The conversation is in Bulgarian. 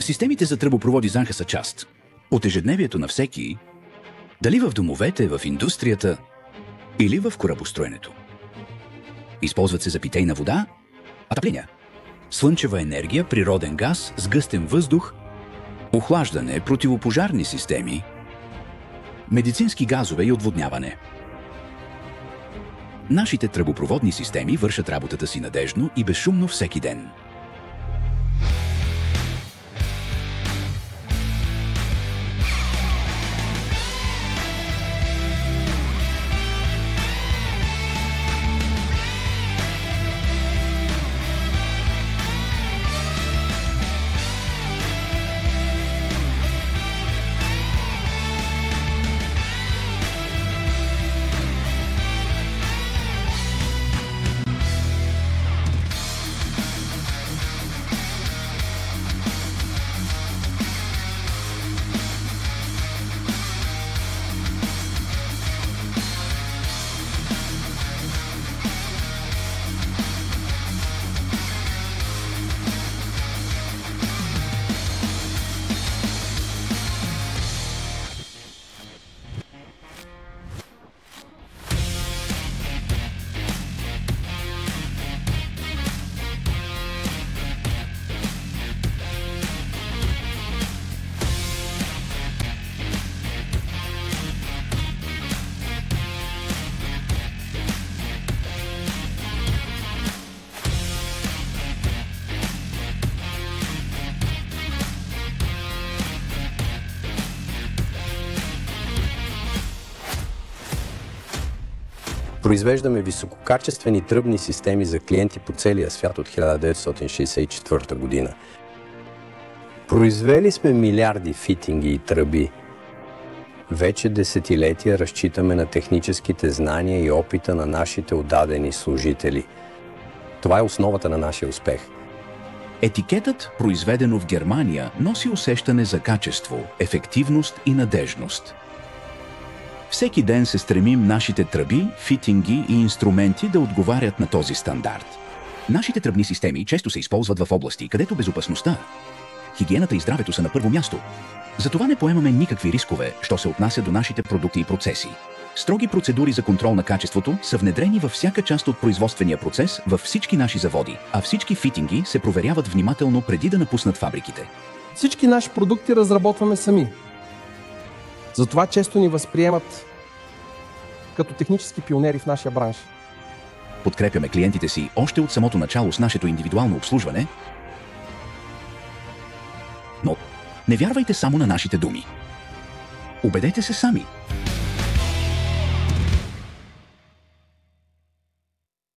Системите за тръбопроводи знака са част от ежедневието на всеки, дали в домовете, в индустрията или в корабостроенето. Използват се за питейна вода, отопление, слънчева енергия, природен газ, сгъстен въздух, охлаждане, противопожарни системи, медицински газове и отводняване. Нашите тръбопроводни системи вършат работата си надеждно и безшумно всеки ден. Произвеждаме висококачествени тръбни системи за клиенти по целия свят от 1964 година. Произвели сме милиарди фитинги и тръби. Вече десетилетия разчитаме на техническите знания и опита на нашите отдадени служители. Това е основата на нашия успех. Етикетът, произведено в Германия, носи усещане за качество, ефективност и надежност. Всеки ден се стремим нашите тръби, фитинги и инструменти да отговарят на този стандарт. Нашите тръбни системи често се използват в области, където безопасността, хигиената и здравето са на първо място. Затова не поемаме никакви рискове, що се отнася до нашите продукти и процеси. Строги процедури за контрол на качеството са внедрени във всяка част от производствения процес във всички наши заводи, а всички фитинги се проверяват внимателно преди да напуснат фабриките. Всички наши продукти разработваме сами. Затова често ни възприемат като технически пионери в нашия бранш. Подкрепяме клиентите си още от самото начало с нашето индивидуално обслужване, но не вярвайте само на нашите думи. Убедете се сами.